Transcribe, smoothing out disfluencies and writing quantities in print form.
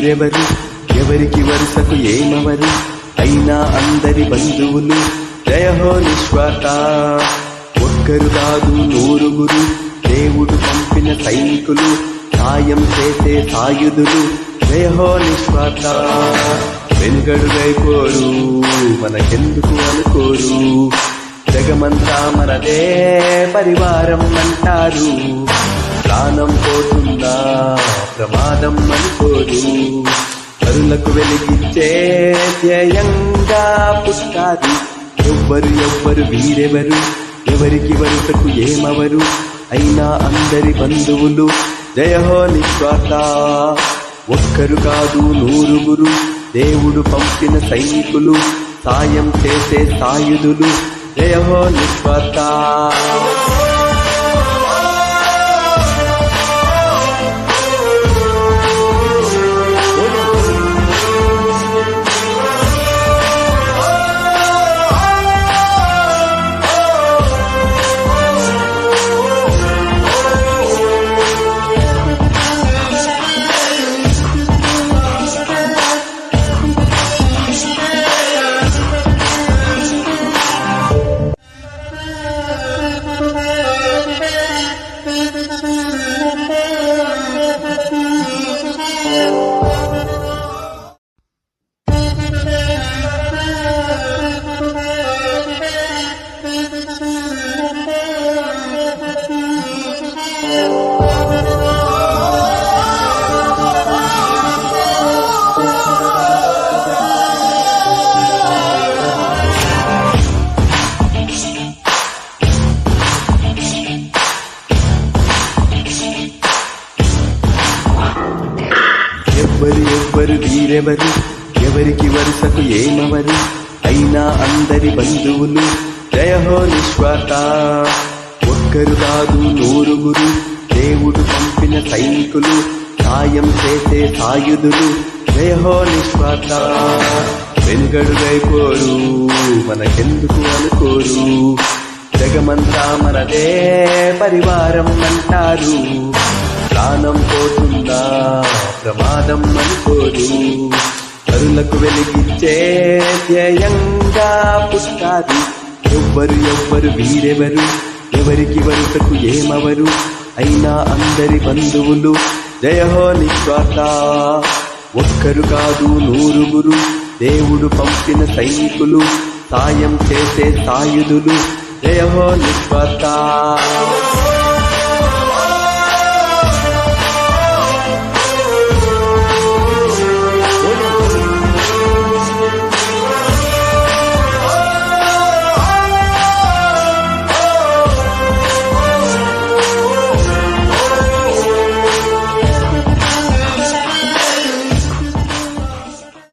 వీరెవరు, ఎవరికి వరుసకు ఏమవరు, అయినా అందరి బంధువులు. జయహో నిస్వార్థ, ఒక్కరు కాదు నూరుగురు, దేవుడు పంపిన సైనికులు, సాయం చేసే సాయుధులు. జయహో నిస్వార్థ, వెనుగడుగైపోరు, మనకెందుకు అనుకోరు, జగమంతా మనదే పరివారం అంటారు. ప్రాణం పోతున్నా ప్రమాదం అనుకోరు, కరులకు వెలిగించే ధ్యేయంగా పుట్టారు. ఎవ్వరు వీరెవరు, ఎవరికి వరుసకు ఏమవరు, అయినా అందరి బంధువులు. జయహో నిస్వార్థ, ఒక్కరు కాదు నూరుగురు, దేవుడు పంపిన సైనికులు, సాయం చేసే సాయుధులు. జయహో నిస్వార్థ. ఎవ్వరు వీరెవరు, ఎవరికి వరుసకు ఏమవరు, అయినా అందరి బంధువులు. జయహో నిస్వార్థ, ఒక్కరు కాదు నూరుగురు, దేవుడు పంపిన సైనికులు, సాయం చేసే సాయుధులు. జయహో నిస్వార్థ, వెనుగడుగైపోరు, మనకెందుకు అనుకోరు, జగమంతా మనదే పరివారం అంటారు. ప్రాణం పోతున్నా ప్రమాదం అనుకోరు, కరులకు వెలిగించే ధ్యేయంగా పుట్టారు. ఎవ్వరు వీరెవరు, ఎవరికి వరుసకు ఏమవరు, అయినా అందరి బంధువులు. జయహో నిస్వార్థ, ఒక్కరు కాదు నూరుగురు, దేవుడు పంపిన సైనికులు, సాయం చేసే సాయుధులు. జయహో నిస్వార్థ.